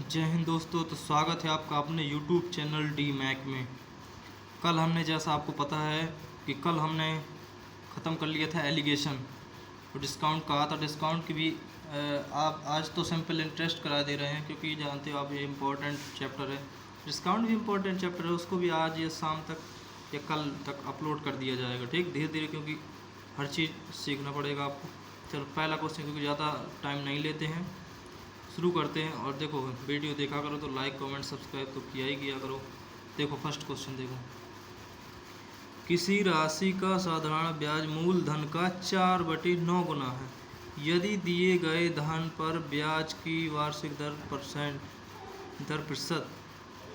जय हिंद दोस्तों। तो स्वागत है आपका अपने YouTube चैनल डी मैक में। कल हमने, जैसा आपको पता है कि कल हमने ख़त्म कर लिया था एलिगेशन, तो डिस्काउंट कहा था। डिस्काउंट की भी आप आज तो सिंपल इंटरेस्ट करा दे रहे हैं, क्योंकि जानते हो आप ये इम्पोर्टेंट चैप्टर है। डिस्काउंट भी इम्पोर्टेंट चैप्टर है, उसको भी आज या शाम तक या कल तक अपलोड कर दिया जाएगा। ठीक, धीरे धीरे, क्योंकि हर चीज़ सीखना पड़ेगा आपको। चलो पहला क्वेश्चन, क्योंकि ज़्यादा टाइम नहीं लेते हैं, शुरू करते हैं। और देखो, वीडियो देखा करो तो लाइक कमेंट सब्सक्राइब तो किया ही किया करो। देखो फर्स्ट क्वेश्चन देखो, किसी राशि का साधारण ब्याज मूलधन का 4/9 गुना है। यदि दिए गए धन पर ब्याज की वार्षिक दर प्रतिशत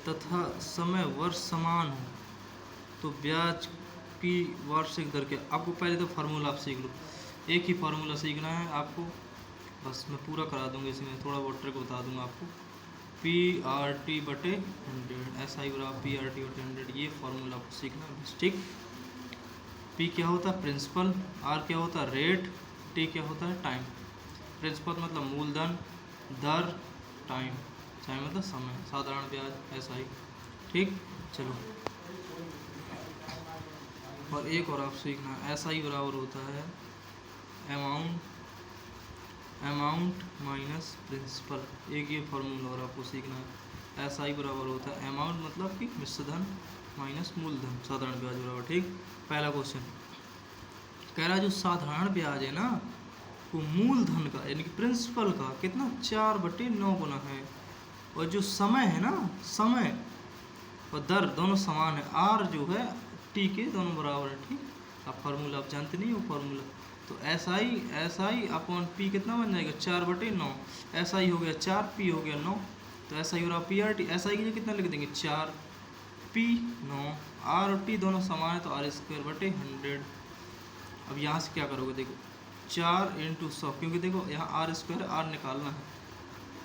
तथा समय वर्ष समान हो तो ब्याज की वार्षिक दर क्या। आपको पहले तो फार्मूला आप सीख लो, एक ही फार्मूला सीखना है आपको, बस मैं पूरा करा दूंगा। इसमें थोड़ा बहुत ट्रिक बता दूंगा आपको। PRT/100 SI बराबर PRT/100, ये फार्मूला आपको सीखना है बस। ठीक, P क्या होता है प्रिंसिपल, R क्या होता है रेट, T क्या होता है टाइम। प्रिंसिपल मतलब मूलधन, दर, टाइम मतलब समय, साधारण ब्याज SI। ठीक, चलो और एक और आप सीखना, SI बराबर होता है अमाउंट माइनस प्रिंसिपल। एक ये फार्मूला और आपको सीखना है। SI बराबर होता है अमाउंट मतलब कि मिश्र धन माइनस मूलधन, साधारण ब्याज बराबर। ठीक, पहला क्वेश्चन कह रहा है जो साधारण ब्याज है ना, वो मूलधन का यानी कि प्रिंसिपल का कितना 4/9 गुना है। और जो समय है ना, समय और दर दोनों समान है। R जो है T के दोनों बराबर है। ठीक, अब फार्मूला आप जानते नहीं हो फार्मूला, तो SI अपॉन P कितना बन जाएगा 4/9। SI हो गया 4, P हो गया 9, तो SI और PRT। SI के लिए कितना लिख देंगे 4, P 9, R और T दोनों समान है तो R²/100। अब यहाँ से क्या करोगे, देखो 4 × 100, क्योंकि देखो यहाँ R² R निकालना है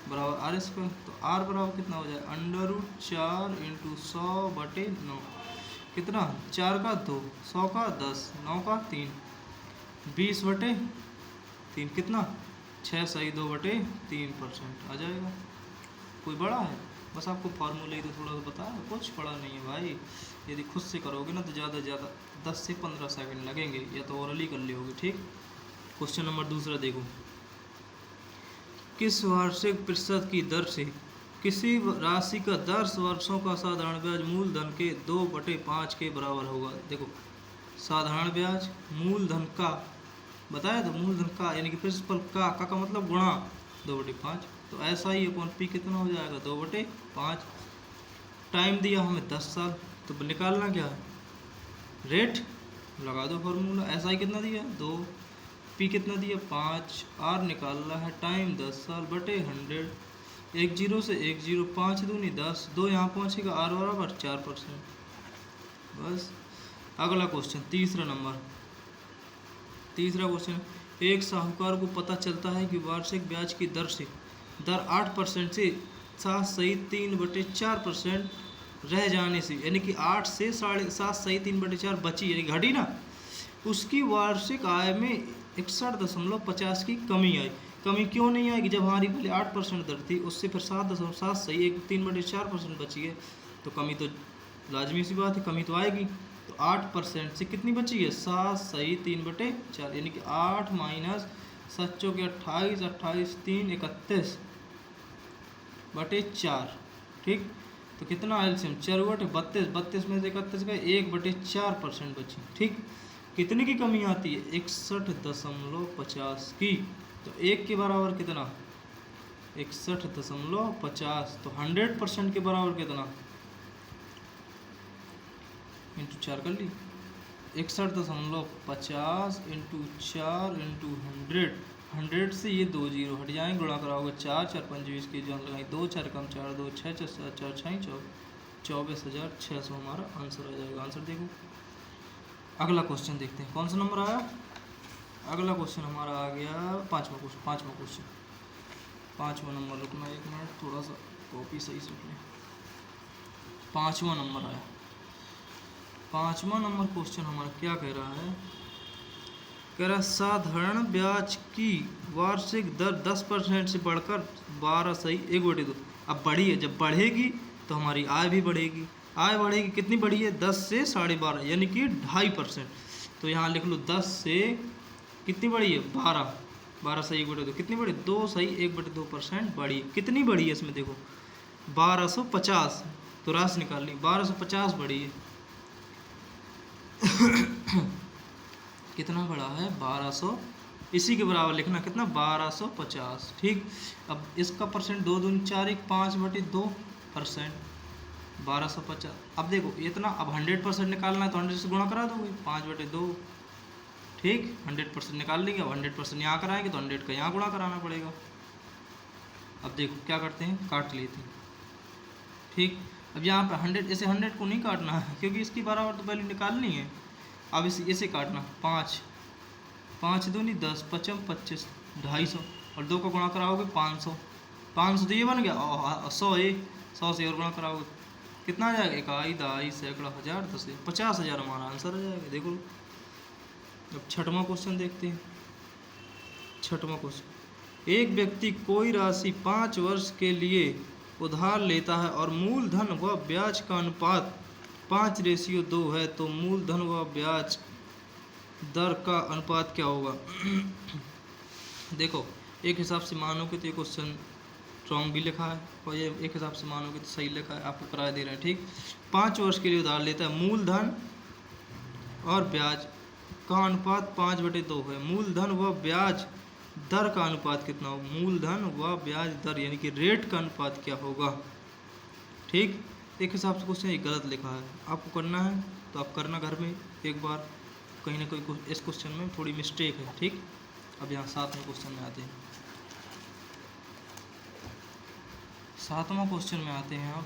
बराबर R², तो R बराबर कितना हो जाए √4 × 100/9। कितना 4 का 2, 100 का 10, 9 का 3, 20/3 कितना 6 सही 2/3% आ जाएगा। कोई बड़ा है, बस आपको फार्मूले ही तो थोड़ा सा पता है, कुछ बड़ा नहीं है भाई। यदि खुद से करोगे ना तो ज़्यादा से ज़्यादा 10 से 15 सेकंड लगेंगे, या तो ओरली कर लोगे। ठीक, क्वेश्चन नंबर दूसरा देखो, किस वार्षिक प्रतिशत की दर से किसी राशि का 10 वर्षों का साधारण ब्याज मूलधन के 2/5 के बराबर होगा। देखो साधारण ब्याज मूलधन का बताया, तो मूलधन का यानी कि प्रिंसिपल का मतलब गुणा 2/5, तो SI अपॉन P कितना हो जाएगा 2/5। टाइम दिया हमें 10 साल, तो निकालना क्या है रेट, लगा दो फार्मूला। SI कितना दिया 2, P कितना दिया 5, R निकालना है टाइम 10 साल बटे 100। 1 0 से 1 0, 5 दूनी 10, 2 यहाँ पहुँचेगा, R बराबर 4%। बस अगला क्वेश्चन तीसरा क्वेश्चन, एक साहूकार को पता चलता है कि वार्षिक ब्याज की दर 8% से 7.3/4% रह जाने से, यानी कि 8 से 7.3/4 बची, यानी घटी ना, उसकी वार्षिक आय में 61.50 की कमी आई। कमी क्यों नहीं आएगी जब हमारी पहले 8% दर थी, उससे फिर 7.7 सही 3/4% बची है, तो कमी तो लाजमी सी बात है, कमी तो आएगी। तो 8% से कितनी बची है 7 सही 3/4, यानी कि 8 माइनस 7 के 28, 28 3 31/4। ठीक, तो कितना एलसीएम 4/32, 32 में से 31 का 1/4% बची। ठीक, कितने की कमी आती है 61.50 की, तो 1 के बराबर कितना 61.50, तो 100% के बराबर कितना इंटू 4 कर ली, 61.50 इंटू 4 इंटू 100। 100 से ये 2 जीरो हट जाएंगे, गुणा कराओगे 4 4 5 20 की जान लगाई, 2 4 कम 4 2 6 4 7 4 6 24,600 हमारा आंसर आ जाएगा। आंसर देखो। अगला क्वेश्चन देखते हैं, कौन सा नंबर आया। अगला क्वेश्चन हमारा आ गया पाँचवा नंबर। रुकना 1 मिनट, थोड़ा सा कॉपी सही से लें। 5वां नंबर आया। 5वां नंबर क्वेश्चन हमारा क्या कह रहा है, कह रहा साधारण ब्याज की वार्षिक दर 10% से बढ़कर 12 अब बढ़ी है, जब बढ़ेगी तो हमारी आय भी बढ़ेगी। आय बढ़ेगी, कितनी बढ़ी है? 10 से 12.5 यानी कि 2.5%। तो यहाँ लिख लो 10 से कितनी बढ़ी है? 12। 12 कितनी बढ़ी? 2.1/2% बढ़ी। कितनी बढ़ी है इसमें देखो? 1250। तो राशि निकाल ली, 1250 बढ़ी है। कितना बढ़ा है? 1200। इसी के बराबर लिखना, कितना? 1250। ठीक, अब इसका परसेंट 2 दूनी 4 1 5/2%। 1250। अब देखो इतना, अब 100% निकालना है तो 100 से गुणा करा दोगे, 5/2। ठीक, 100% निकाल लेंगे। अब 100% यहाँ कराएंगे तो 100 का यहाँ गुणा कराना पड़ेगा। अब देखो क्या करते हैं, काट लेते हैं। ठीक, अब यहाँ पे 100, इसे 100 को नहीं काटना है क्योंकि इसकी बराबर तो वैल्यू निकालनी है। अब इसे काटना, 5 5 दूनी 10 5 25 250 और 2 का गुणा कराओगे 500। 500 तो ये बन गया। 100 100 से और गुणा कराओगे कितना आ जाएगा? इकाई, दहाई, सैकड़ा, हजार, 10 50,000 हमारा आंसर आ जाएगा। देखो अब छठवां क्वेश्चन देखते हैं। छठवां क्वेश्चन, एक व्यक्ति कोई राशि 5 वर्ष के लिए उधार लेता है और मूलधन व ब्याज का अनुपात 5:2 है, तो मूलधन व ब्याज दर का अनुपात क्या होगा? देखो एक हिसाब से मानोगे तो ये क्वेश्चन रॉन्ग भी लिखा है और ये एक हिसाब से मानोगे तो सही लिखा है, आपको कराया दे रहे हैं। ठीक, 5 वर्ष के लिए उधार लेता है, मूलधन और ब्याज का अनुपात 5/2 है। मूलधन व ब्याज दर का अनुपात कितना होगा? मूलधन व ब्याज दर यानी कि रेट का अनुपात क्या होगा? ठीक, एक हिसाब से क्वेश्चन गलत लिखा है, आपको करना है तो आप करना घर में एक बार, कहीं ना कहीं इस क्वेश्चन में थोड़ी मिस्टेक है। ठीक, अब यहाँ 7वें क्वेश्चन में आते हैं। 7वां क्वेश्चन में आते हैं आप।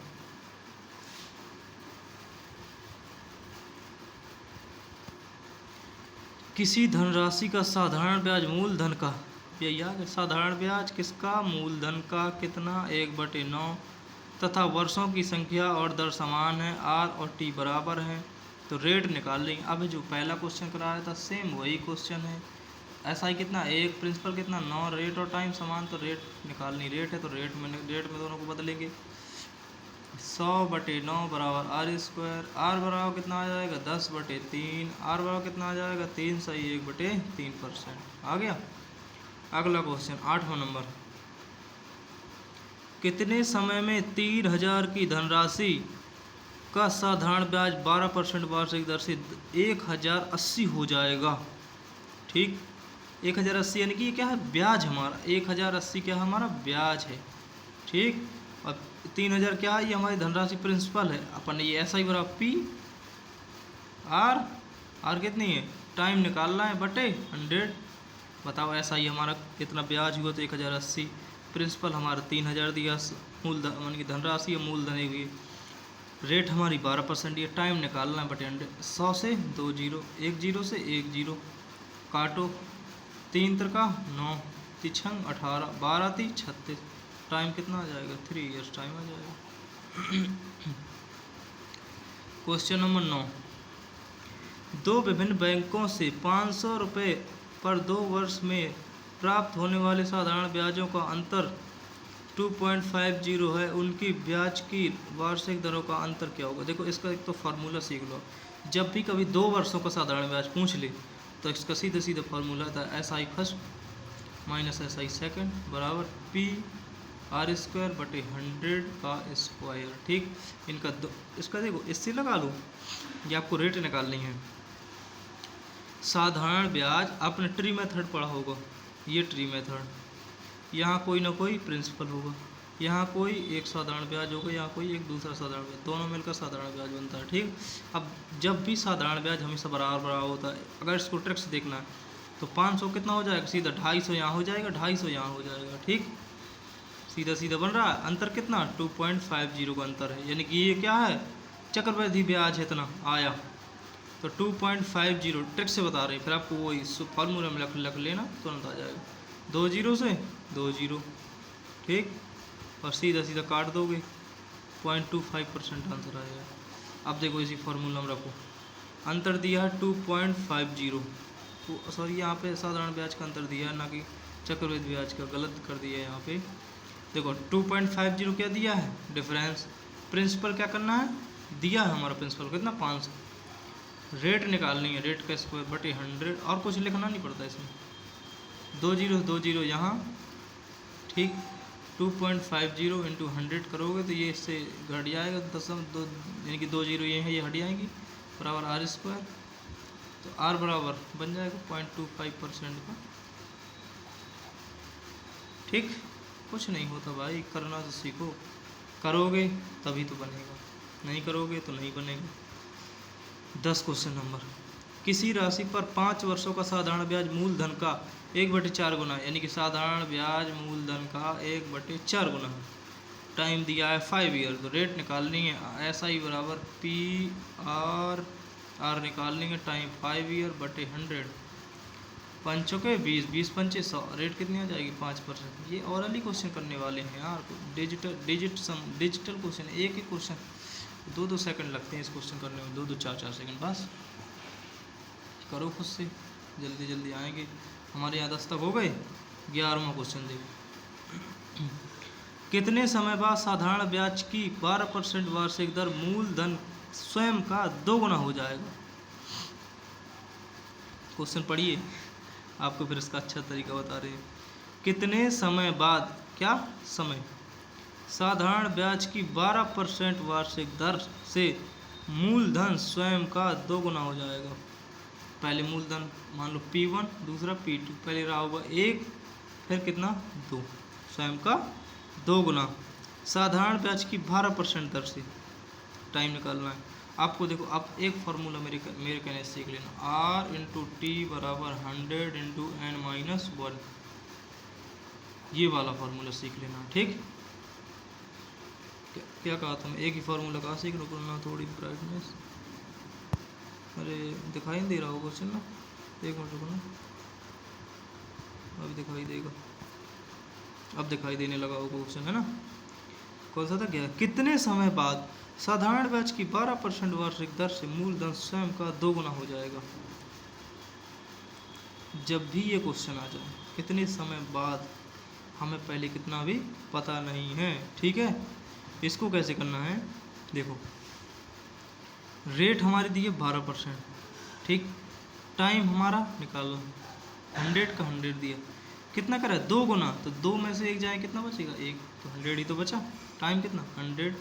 किसी धनराशि का साधारण ब्याज मूलधन का, ये याद है, साधारण ब्याज किसका? मूलधन का। कितना? 1/9 तथा वर्षों की संख्या और दर समान है, आर और टी बराबर हैं, तो रेट निकाल लेंगे। अब जो पहला क्वेश्चन कराया था सेम वही क्वेश्चन है। ऐसा ही कितना? 1, प्रिंसिपल कितना? 9, रेट और टाइम समान, तो रेट निकालनी। रेट है तो रेट में दोनों को बदलेंगे। 100/9 बराबर r²। आर बराबर कितना आ जाएगा? 10/3। आर बराबर कितना आ जाएगा? 3/1/3%। आ गया। अगला क्वेश्चन 8वां नंबर, कितने समय में 3,000 की धनराशि का साधारण ब्याज 12% वार्षिक दर से 1,080 हो जाएगा? ठीक, 1,080 यानी कि ये क्या है? ब्याज हमारा 1,080 क्या है? हमारा ब्याज है। ठीक, और 3,000 क्या है? ये हमारी धनराशि प्रिंसिपल है। अपन ये ऐसा ही बराबर पी आर कितनी है? टाइम निकालना है बटे 100। बताओ ऐसा ही हमारा कितना ब्याज हुआ? तो 1,080। प्रिंसिपल हमारा 3,000 दिया, मूलधन मान की धनराशि है, मूलधन हुई, रेट हमारी 12%, ये टाइम निकालना है बटे 100। 100 से 2 0, 1 0 से 1 0, काटो, 3 3 9, 3 18, 12 3 36, टाइम कितना आ जाएगा? 3 इयर्स टाइम आ जाएगा। क्वेश्चन नंबर 9, दो विभिन्न बैंकों से 500 रुपये पर 2 वर्ष में प्राप्त होने वाले साधारण ब्याजों का अंतर 2.50 है, उनकी ब्याज की वार्षिक दरों का अंतर क्या होगा? देखो इसका एक तो फार्मूला सीख लो। जब भी कभी 2 वर्षों का साधारण ब्याज पूछ ले तो इसका सीधा सीधा फार्मूला था SI first minus SI second बराबर PR²/100 का स्क्वायर। ठीक, इनका इसका देखो इससे लगा लो, ये आपको रेट निकालनी है। साधारण ब्याज आपने ट्री मेथड पढ़ा होगा, ये ट्री मेथड, यहाँ कोई ना कोई प्रिंसिपल होगा, यहाँ कोई एक साधारण ब्याज होगा, यहाँ कोई एक दूसरा साधारण ब्याज, दोनों मिलकर साधारण ब्याज बनता है। ठीक, अब जब भी साधारण ब्याज हमेशा बराबर होता है। अगर इसको ट्रिक से देखना है तो 500 कितना हो जाएगा? सीधा 250 यहाँ हो जाएगा, 250 यहाँ हो जाएगा। ठीक, सीधा सीधा बन रहा है। अंतर कितना? 2.50 का अंतर है, यानी कि ये क्या है? चक्रवृद्धि ब्याज है, इतना आया, तो 2.50 ट्रिक से बता रहे हैं। फिर आपको वही फार्मूला में रख लेना, तुरंत आ जाएगा। 2 0 से 2 0, ठीक, और सीधा सीधा काट दोगे, 0.25% आंसर आएगा। अब देखो इसी फार्मूला में रखो, अंतर दिया है 2.50, तो सॉरी यहाँ पे साधारण ब्याज का अंतर दिया है ना कि चक्रवृद्धि ब्याज का, गलत कर दिया है यहाँ पे। देखो 2.50 क्या दिया है डिफरेंस। प्रिंसिपल क्या करना है, दिया है हमारा प्रिंसिपल कितना 500। रेट निकालनी है, रेट का स्क्वायर बटे 100, और कुछ लिखना नहीं पड़ता इसमें। 2 0 यहाँ, ठीक। 2.50 इंटू 100 करोगे तो ये इससे घट जाएगा 2 यानी कि 2 0 ये है, ये हट जाएंगी, बराबर आर स्क्वायर। तो आर बराबर बन जाएगा 0.25% का, ठीक। कुछ नहीं होता भाई, करना तो सीखो, करोगे तभी तो बनेगा, नहीं करोगे तो नहीं बनेगा। 10 क्वेश्चन नंबर, किसी राशि पर 5 वर्षों का साधारण ब्याज मूलधन का 1/4 गुना, यानी कि साधारण ब्याज मूलधन का 1/4 गुना है। टाइम दिया है 5 ईयर, तो रेट निकालनी है एस आई बराबर पी आर, आर निकालनी है टाइम 5 ईयर बटे 100, 5 चौके 20, 20 पंचे 100, रेट कितनी आ जाएगी 5%। ये ऑरली क्वेश्चन करने वाले हैं यार, डिजिटल क्वेश्चन, एक एक क्वेश्चन 2-2 सेकंड लगते हैं इस क्वेश्चन करने में, 2-2 4-4 सेकंड, बस करो खुद से, जल्दी जल्दी आएंगे। हमारे यहाँ 10 तक हो गए। 11वां क्वेश्चन देखो, कितने समय बाद साधारण ब्याज की 12% वार्षिक दर मूलधन स्वयं का 2 गुना हो जाएगा। क्वेश्चन पढ़िए, आपको फिर इसका अच्छा तरीका बता रहे हैं। कितने समय बाद, क्या समय, साधारण ब्याज की 12% वार्षिक दर से मूलधन स्वयं का 2 गुना हो जाएगा। पहले मूलधन मान लो P1, दूसरा P2, पहले रहा होगा 1, फिर कितना 2, स्वयं का 2 गुना साधारण ब्याज की 12% दर से। टाइम निकालना है आपको। देखो अब एक फार्मूला मेरे कहने से सीख लेना, R इंटू टी बराबर 100 इंटू n-1, ये वाला फार्मूला सीख लेना, ठीक। क्या कहा था मैं, एक ही फार्मूला कहा सीख लो, करना थोड़ी ब्राइटनेस, अरे दिखाई नहीं दे रहा होगा क्वेश्चन ना, एक मिनट रुको ना, अभी दिखाई देगा, अब दिखाई देने लगा होगा क्वेश्चन, है ना। कौन सा था, क्या, कितने समय बाद साधारण ब्याज की 12% वार्षिक दर से मूलधन स्वयं का 2 गुना हो जाएगा। जब भी ये क्वेश्चन आ जाए, कितने समय बाद, हमें पहले कितना भी पता नहीं है, ठीक है। इसको कैसे करना है, देखो रेट हमारी दी है 12%, ठीक। टाइम हमारा निकालो, 100 का 100 दिया, कितना करा है 2 गुना, तो 2 में से 1 जाए कितना बचेगा 1, तो 100 ही तो बचा। टाइम कितना 100,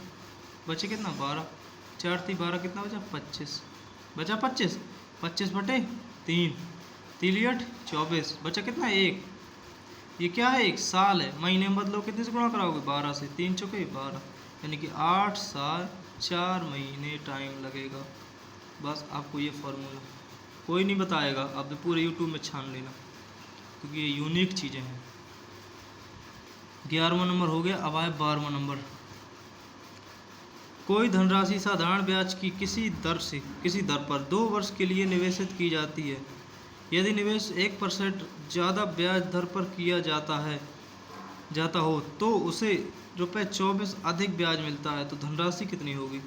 बचे कितना 12, 4 3 12 कितना बचा 25, बचा 25, 25 बटे 3, 3 8 24, बचा कितना 1। ये क्या है, 1 साल है। महीने में बदलो कितने से गुणा कराओगे 12 से, 3 चौके 12, यानी कि 8 साल 4 महीने टाइम लगेगा। बस आपको ये फार्मूला कोई नहीं बताएगा, आप पूरे यूट्यूब में छान लेना, क्योंकि ये यूनिक चीज़ें हैं। 11वां नंबर हो गया। अब आए 12वां नंबर, कोई धनराशि साधारण ब्याज की किसी दर पर 2 वर्ष के लिए निवेशित की जाती है। यदि निवेश 1% ज़्यादा ब्याज दर पर किया जाता हो तो उसे ₹24 अधिक ब्याज मिलता है, तो धनराशि कितनी होगी।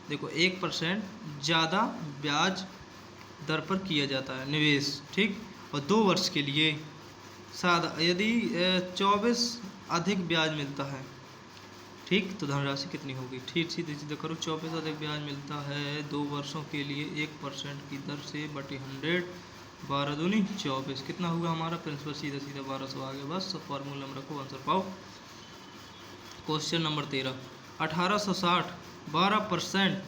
देखो 1% ज़्यादा ब्याज दर पर किया जाता है निवेश, ठीक, और 2 वर्ष के लिए यदि 24 अधिक ब्याज मिलता है, ठीक, तो धनराशि कितनी होगी। ठीक सीधे सीधे करो, 24 अधिक ब्याज मिलता है 2 वर्षों के लिए 1% की दर से बटे 100, 12 दूनी 24, कितना हुआ हमारा प्रिंसिपल, सीधा सीधा 1200 आ गया। बस फॉर्मूला में रखो, आंसर पाओ। क्वेश्चन नंबर 13, 1860 12%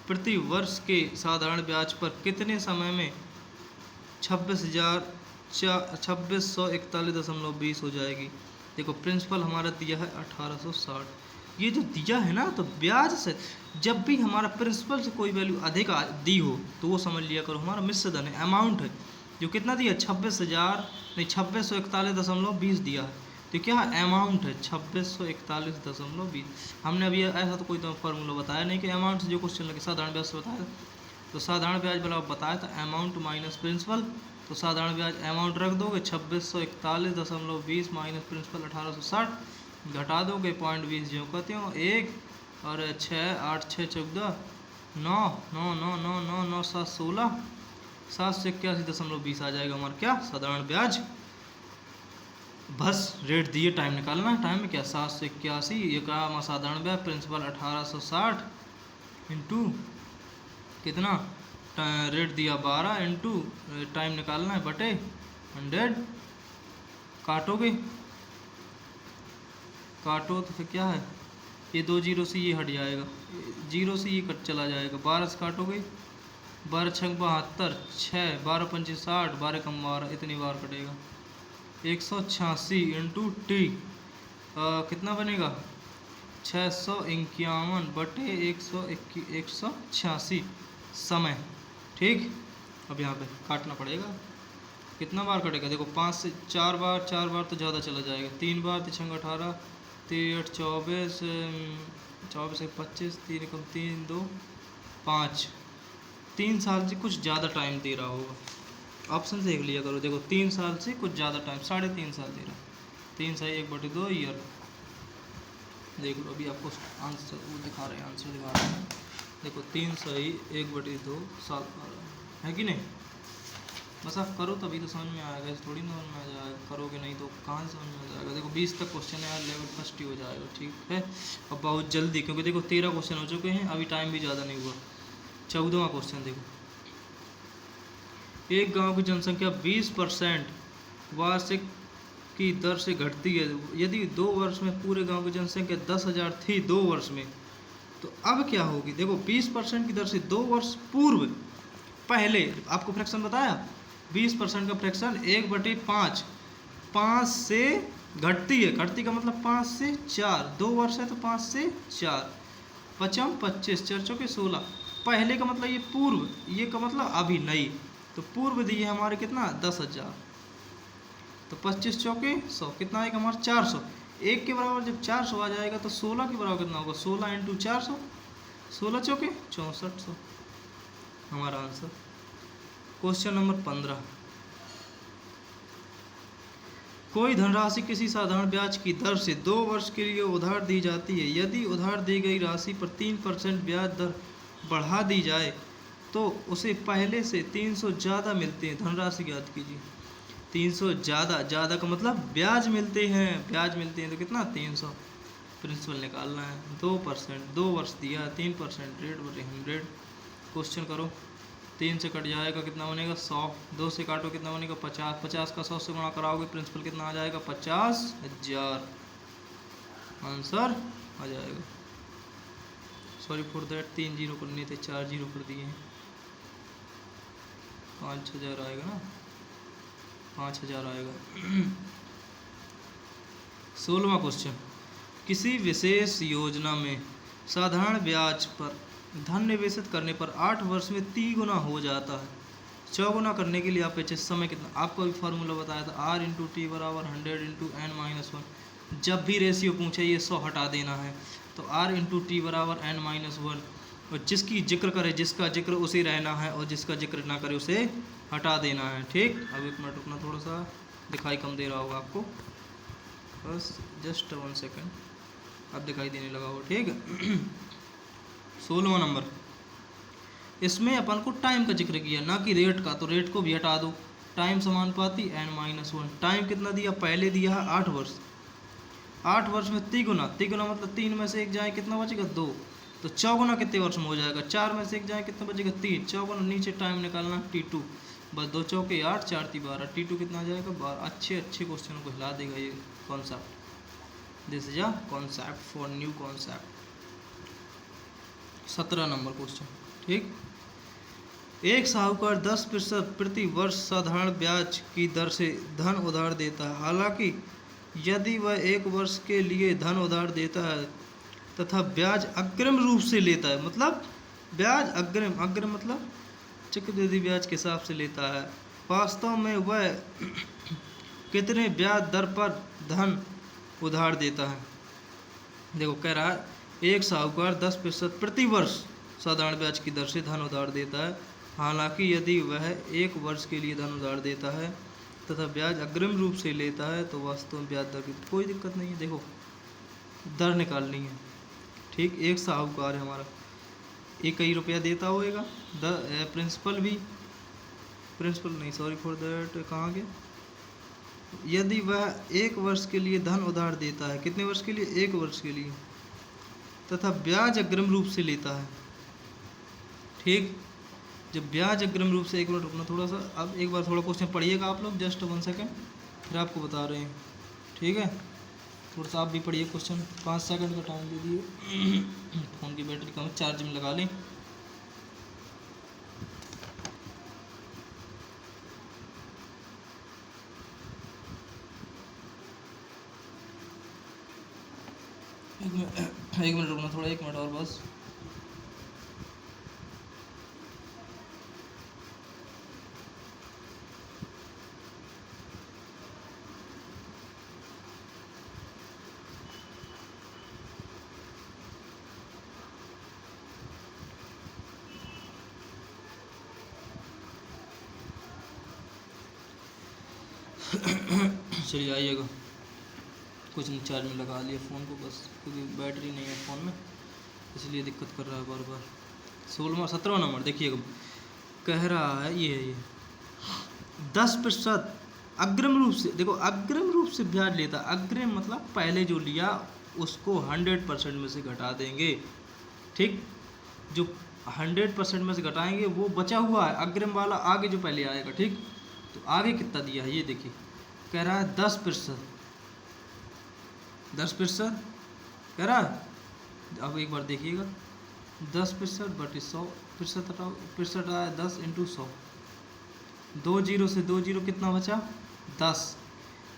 प्रति वर्ष के साधारण ब्याज पर कितने समय में 2641.20 हो जाएगी। देखो प्रिंसिपल हमारा दिया है 1860, ये जो दिया है ना, तो ब्याज से जब भी हमारा प्रिंसिपल से कोई वैल्यू अधिक दी हो तो वो समझ लिया करो हमारा मिश्र धन है, अमाउंट है। जो कितना दिया 2641.20 दिया है, तो क्या है अमाउंट है 2641.20। हमने अभी ऐसा तो कोई तो फार्मूला बताया नहीं कि अमाउंट से जो क्वेश्चन लगे साधारण ब्याज से बताया, तो साधारण ब्याज वाला बताया था अमाउंट माइनस प्रिंसिपल, तो साधारण ब्याज अमाउंट रख दोगे 2641.20 माइनस प्रिंसिपल 1860, घटा दोगे 0.20 जो कहते हो 1 और 6 8 6 14 9 9 9 9 9 9 7 16, 781.20 आ जाएगा हमारा क्या साधारण ब्याज। बस रेट दिए, टाइम निकालना है। टाइम में क्या 781, ये कहा हमारा साधारण ब्याज प्रिंसिपल 1860 इंटू कितना रेट दिया 12 इंटू टाइम निकालना है बटे 100। काटोगे, काटो तो फिर क्या है, ये 2 जीरो से ये हट जाएगा, जीरो से ये कट चला जाएगा। 12 से काटोगे, 12 छंग 72, 6 12 पंचे 60, 12 कम 12, इतनी बार कटेगा। 186 इंटू टी कितना बनेगा 651 बटे 186 समय। ठीक, अब यहाँ पे काटना पड़ेगा, कितना बार कटेगा देखो, 5 से 4 बार, 4 बार तो ज़्यादा चला जाएगा, 3 बार, 3 18, 3 8 24, 24 1 25, 3 कम 3 2 5, 3 साल से कुछ ज़्यादा टाइम दे रहा होगा। ऑप्शन देख लिया करो, देखो 3 साल से कुछ ज़्यादा टाइम, 3.5 साल दे रहा, 3 सही 1/2 ईयर। देख लो अभी आपको आंसर वो दिखा रहे हैं, आंसर दिखा रहे हैं, देखो 3 सही 1/2 साल है कि नहीं। बस आप करो तभी तो समझ में आएगा, इस थोड़ी ना समझ में आ जाएगा, करोगे नहीं तो कहाँ से समझ में आ जाएगा। देखो 20 तक क्वेश्चन है यार, लेवल फर्स्ट ही हो जाएगा। ठीक है, अब बहुत जल्दी, क्योंकि देखो 13 क्वेश्चन हो चुके हैं, अभी टाइम भी ज़्यादा नहीं हुआ। 14वां क्वेश्चन देखो, एक गांव की जनसंख्या 20% वार्षिक की दर से घटती है। यदि 2 वर्ष में पूरे गांव की जनसंख्या 10,000 थी 2 वर्ष में, तो अब क्या होगी। देखो 20% की दर से 2 वर्ष पूर्व, पहले आपको फ्रैक्शन बताया, 20% का फ्रैक्शन 1/5, 5 से घटती है, घटती का मतलब 5 से 4, 2 वर्ष है तो 5 से 4, 5 25, 4 चौके 16। पहले का मतलब ये पूर्व, ये का मतलब अभी नहीं, तो पूर्व दिए हमारे कितना 10,000, तो 25 चौके 100, कितना आएगा हमारा 400। एक के बराबर जब 400 आ जाएगा तो 16 के बराबर कितना होगा 16 इंटू 400, 16 चौके 6400 हमारा आंसर। क्वेश्चन नंबर 15, कोई धनराशि किसी साधारण ब्याज की दर से 2 वर्ष के लिए उधार दी जाती है। यदि उधार दी गई राशि पर 3% ब्याज दर बढ़ा दी जाए तो उसे पहले से 300 ज़्यादा मिलते हैं। धनराशि ज्ञात कीजिए। 300 ज़्यादा, ज़्यादा का मतलब ब्याज मिलते हैं, ब्याज मिलते हैं तो कितना 300, प्रिंसिपल निकालना है। 2%, 2 वर्ष दिया, 3% रेट बटे 100। क्वेश्चन करो, 3 से कट जाएगा कितना बनेगा 100, 2 से काटो कितना बनेगा 50, 50 का 100 से गुणा कराओगे प्रिंसिपल कितना आ जाएगा 50,000, आंसर आ जाएगा। सॉरी फॉर दैट, 3 जीरो करने थे, 4 जीरो कर दिए हैं, 5,000 आएगा ना, 5,000 आएगा। 16वां क्वेश्चन, किसी विशेष योजना में साधारण ब्याज पर धन निवेशित करने पर 8 वर्ष में 3 गुना हो जाता है। 6 गुना करने के लिए आप समय कितना, आपको अभी फार्मूला बताया था, R इंटू टी बराबर 100 इंटू n-1। जब भी रेशियो पूछे ये 100 हटा देना है, तो R इंटू टी बराबर n-1, और जिसकी जिक्र करे, जिसका जिक्र उसे रहना है और जिसका जिक्र ना करे उसे हटा देना है। ठीक, अब 1 मिनट रुकना, थोड़ा सा दिखाई कम दे रहा होगा आपको, बस जस्ट 1 सेकेंड, अब दिखाई देने लगा हो। ठीक है, 16वां नंबर, इसमें अपन को टाइम का जिक्र किया ना कि रेट का, तो रेट को भी हटा दो। टाइम समानुपाती n-1, टाइम कितना दिया, पहले दिया है 8 वर्ष, 8 वर्ष में 3 गुना, 3 गुना मतलब 3 में से 1 जाए कितना बचेगा 2, तो 4 गुना कितने वर्ष में हो जाएगा, 4 में से 1 जाए कितना बचेगा 3, 4 गुना नीचे टाइम निकालना T2, बस 2 चौके 8, 4 × 12, T2 कितना आ जाएगा 12। अच्छे क्वेश्चन को हिला देगा ये concept, this is a concept for new concept. 17 number question, ठीक, एक साहूकार 10% प्रति वर्ष साधारण ब्याज की दर से धन उधार देता है। हालांकि यदि वह 1 वर्ष के लिए धन उधार देता है तथा ब्याज अग्रिम रूप से लेता है, मतलब ब्याज अग्रिम, अग्रिम मतलब चक्रवृद्धि ब्याज के हिसाब से लेता है, वास्तव में वह कितने ब्याज दर पर धन उधार देता है। देखो कह रहा है एक साहूकार 10% प्रति वर्ष साधारण ब्याज की दर से धन उधार देता है। हालांकि यदि वह 1 वर्ष के लिए धन उधार देता है तथा ब्याज अग्रिम रूप से लेता है तो वास्तव में ब्याज दर की कोई दिक्कत नहीं है। देखो दर निकालनी है, ठीक, एक साहूकार है हमारा, 1 रुपया देता होएगा, प्रिंसिपल भी प्रिंसिपल नहीं, सॉरी फॉर दैट, कहाँ गया। यदि वह 1 वर्ष के लिए धन उधार देता है, कितने वर्ष के लिए, 1 वर्ष के लिए, तथा ब्याज अग्रिम रूप से लेता है, ठीक। जब ब्याज अग्रिम रूप से, 1 मिनट रुकना थोड़ा सा, अब एक बार थोड़ा क्वेश्चन पढ़िएगा आप लोग, जस्ट 1 सेकेंड, फिर आपको बता रहे हैं, ठीक है। थोड़ा सा आप भी पढ़िए क्वेश्चन, 5 सेकंड का टाइम दे दिए। फ़ोन की बैटरी कम, चार्ज में लगा लें। एक मिनट रुकना थोड़ा, 1 मिनट और बस। चलिए आइएगा, कुछ नहीं, चार्ज में लगा लिया फ़ोन को बस, क्योंकि बैटरी नहीं है फ़ोन में, इसलिए दिक्कत कर रहा है बार बार। 17वां नंबर देखिएगा, कह रहा है ये 10% अग्रिम रूप से, देखो अग्रिम रूप से ब्याज लेता, अग्रिम मतलब पहले जो लिया उसको 100% में से घटा देंगे, ठीक। जो 100% में से घटाएंगे वो बचा हुआ है अग्रिम वाला, आगे जो पहले आएगा, ठीक। तो आगे कितना दिया है ये देखिए, कह रहा है 10%, 10% कह रहा है। अब एक बार देखिएगा, 10% बटे 100, प्रतिशत हटाओ, प्रतिशत आया 10 × 100, 2 जीरो से 2 जीरो कितना बचा, 10।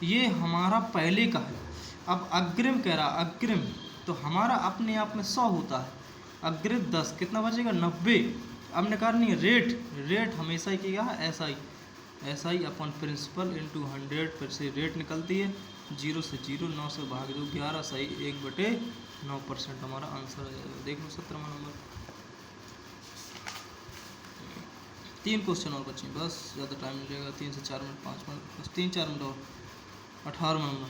ये हमारा पहले का है। अब अग्रिम कह रहा, अग्रिम तो हमारा अपने आप में 100 होता है, अग्रिम 10, कितना बचेगा, 90। अब निकालनी है रेट, रेट हमेशा ही क्या है, SI अपन प्रिंसिपल इंटू 100, फिर से रेट निकलती है, 0 से 0, 9 से भाग दो 11, सही 1/9% हमारा आंसर आ जाएगा। देख लो 17वां नंबर। 3 क्वेश्चन और बचे बस, ज़्यादा टाइम मिलेगा, 3 से 4 मिनट, 5 मिनट बस, 3-4 मिनट और। 18वां नंबर,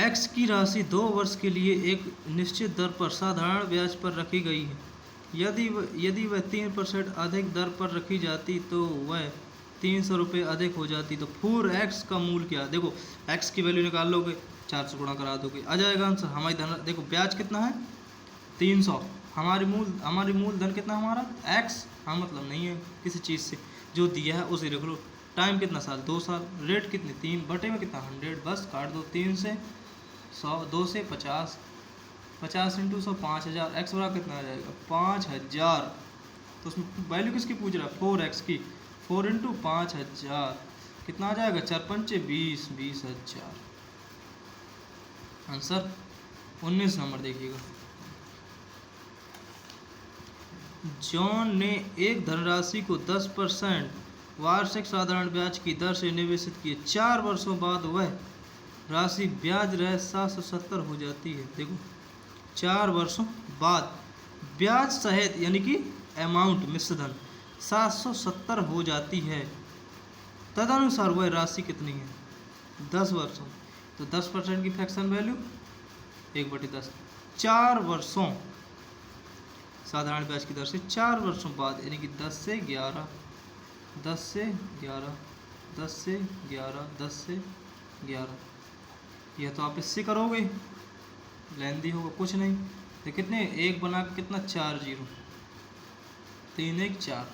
x की राशि 2 वर्ष के लिए एक निश्चित दर पर साधारण ब्याज पर रखी गई है। यदि वह 3% अधिक दर पर रखी जाती तो वह 300 रुपये अधिक हो जाती, तो 4x का मूल क्या। देखो x की वैल्यू निकाल लोगे, 4 से गुणा करा दोगे, आ जाएगा आंसर। हमारी धन, देखो ब्याज कितना है 300, हमारी मूल धन कितना हमारा x, हाँ मतलब नहीं है किसी चीज़ से, जो दिया है उसे रख लो। टाइम कितना साल, 2 साल। रेट कितनी, 3 बटे में कितना 100, बस काट दो, 3 से 100, 2 से 50, 50 × 100 5000, एक्स बराबर कितना आ जाएगा 5000। तो उसमें वैल्यू किसकी पूछ रहा है, 4x की, 4 × 5000 कितना आ जाएगा, 4 पंचे 20, 20,000 आंसर। 19 नंबर देखिएगा, जॉन ने एक धनराशि को 10% वार्षिक साधारण ब्याज की दर से निवेशित किए, 4 वर्षों बाद वह राशि ब्याज रह 770 हो जाती है। देखो 4 वर्षों बाद ब्याज सहित यानी कि अमाउंट मिश्र धन 770 हो जाती है, तदनुसार वह राशि कितनी है, 10 वर्षों। तो 10% की फ्रैक्शन वैल्यू 1/10, 4 वर्षों साधारण ब्याज की दर से 4 वर्षों बाद, यानी कि 10 से 11, 10 से 11, 10 से 11, 10 से 11। यह तो आप इससे करोगे, लेंदी होगा कुछ नहीं। तो कितने, एक बना के कितना 4 जीरो, 3 1 4।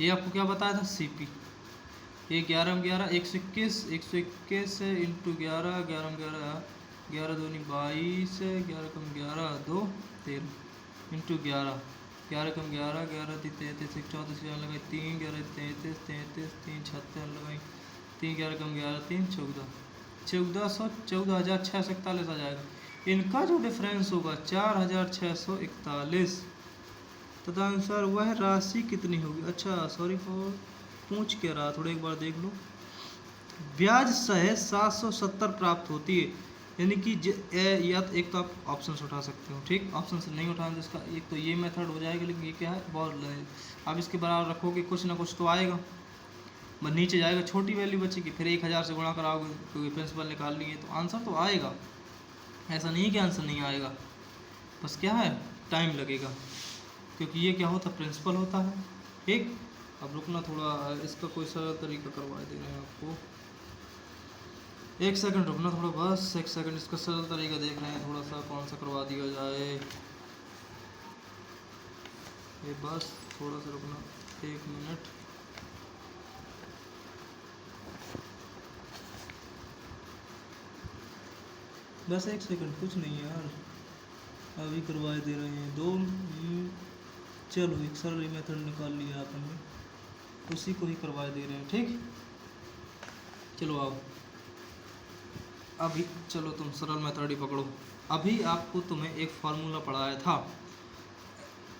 ये आपको क्या बताया था, CP। ये 11 में 11, 121, 121 इंटू 11, 11 में 11, 11 दूनी 22, 11 कम 11 2 13 इंटू 11, 11 कम 11, 11 3 33, 34 लगाई 3, 11 33, 33 3 76 लगाई 3, 11 कम 11 3 14, 14,641 आ जाएगा। इनका जो डिफरेंस होगा 4,641, तदनुसार वह राशि कितनी होगी। अच्छा सॉरी फॉर पूछ के रहा, थोड़ा एक बार देख लो। ब्याज सहित 770 प्राप्त होती है, यानी कि या तो एक तो आप ऑप्शन उठा सकते हो, ठीक। ऑप्शन से नहीं उठाएंगे इसका, एक तो ये मेथड हो जाएगा, लेकिन ये क्या है बहुत, आप इसके बराबर रखोगे कुछ ना कुछ तो आएगा, बस नीचे जाएगा, छोटी वैल्यू बचेगी, फिर 1000 से गुणा कराओगे क्योंकि प्रिंसिपल निकालनी है, तो आंसर तो आएगा। ऐसा नहीं है कि आंसर नहीं आएगा, बस क्या है टाइम लगेगा, क्योंकि ये क्या होता है प्रिंसिपल होता है, ठीक। अब रुकना थोड़ा, इसका कोई सरल तरीका करवा दे रहे हैं आपको। 1 सेकंड रुकना थोड़ा, बस 1 सेकंड। इसका सरल तरीका देख रहे हैं थोड़ा सा, कौन सा करवा दिया जाए। ये बस थोड़ा सा रुकना, 1 मिनट। बस 1 सेकंड, कुछ नहीं है यार, अभी करवाए दे रहे हैं। 2 चलो एक सरल मेथड निकाल लिया आपने, उसी को ही करवाए दे रहे हैं, ठीक। चलो आओ अभी, चलो तुम सरल मेथड ही पकड़ो। अभी आपको तुम्हें एक फार्मूला पढ़ाया था,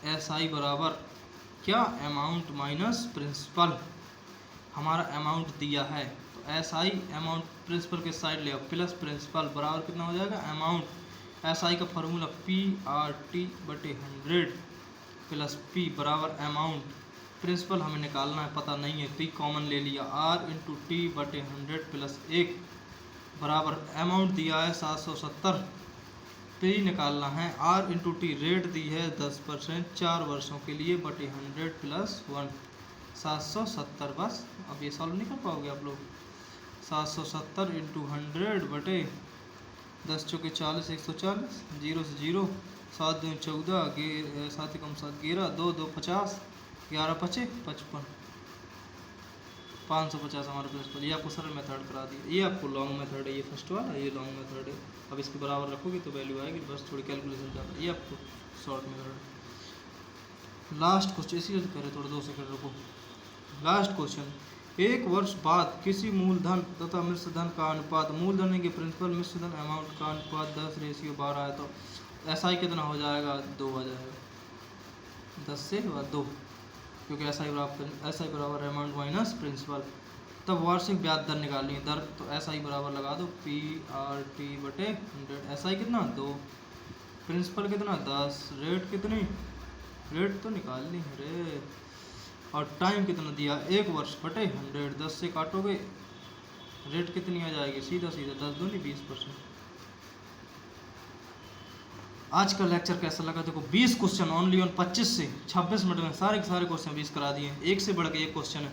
SI बराबर क्या, अमाउंट माइनस प्रिंसिपल। हमारा अमाउंट दिया है तो SI अमाउंट प्रिंसिपल के साइड ले आओ, प्लस प्रिंसिपल बराबर कितना हो जाएगा, अमाउंट। SI का फार्मूला PRT/100 प्लस P बराबर अमाउंट। प्रिंसिपल हमें निकालना है, पता नहीं है, P कॉमन ले लिया, R/T/100 प्लस 1 बराबर अमाउंट दिया है 770, P निकालना है, R/T रेट दी है 10% 4 वर्षों के लिए बटे 100 प्लस 1 770। बस अब ये सॉल्व नहीं कर पाओगे आप लोग। 770 × 100 बटे 10 चौके 40 140, 0 से 0, 7 दूनी 14, 7 कम 7 11, 2 2 50, 11 5 55, 550 हमारा प्रिंसिपल। ये आपको सरल मेथड करा दिया, ये आपको लॉन्ग मेथड है, ये फर्स्ट वाला, ये लॉन्ग मेथड है। अब इसके बराबर रखोगे तो वैल्यू आएगी, बस थोड़ी कैलकुलेशन ज़्यादा। ये आपको शॉर्ट मेथड। लास्ट क्वेश्चन, इसीलिए तो कह रहे थोड़ा 2 सेकंड रुको। लास्ट क्वेश्चन, 1 वर्ष बाद किसी मूलधन तथा मिश्र धन का अनुपात, मूलधन के प्रिंसिपल मिश्र धन अमाउंट का अनुपात 10:12 है, तो SI कितना हो जाएगा, 2 आ जाएगा, 10 से 2, क्योंकि SI बराबर अमाउंट माइनस प्रिंसिपल। तब वार्षिक ब्याज दर निकालनी है, दर तो SI बराबर लगा दो PRT/100। SI कितना, 2, प्रिंसिपल कितना, 10, रेट कितनी, रेट तो निकालनी है रे, और टाइम कितना दिया, 1 वर्ष बटे 100, 10 से काटोगे रेट कितनी आ जाएगी, सीधा सीधा 10 दूनी 20%। आज का लेक्चर कैसा लगा, देखो 20 क्वेश्चन ओनली ऑन 25 से 26 मिनट में सारे के सारे क्वेश्चन 20 करा दिए, एक से बढ़ के एक क्वेश्चन है।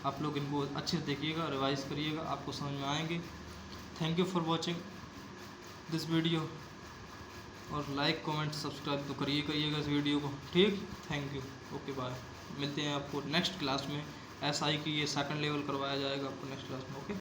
आप लोग इनको अच्छे से देखिएगा, रिवाइज करिएगा, आपको समझ में आएंगे। Thank you for watching this video, और लाइक कमेंट सब्सक्राइब तो करिएगा इस वीडियो को, ठीक। Thank you, okay bye. मिलते हैं आपको नेक्स्ट क्लास में। SI की ये 2nd लेवल करवाया जाएगा आपको नेक्स्ट क्लास में, ओके।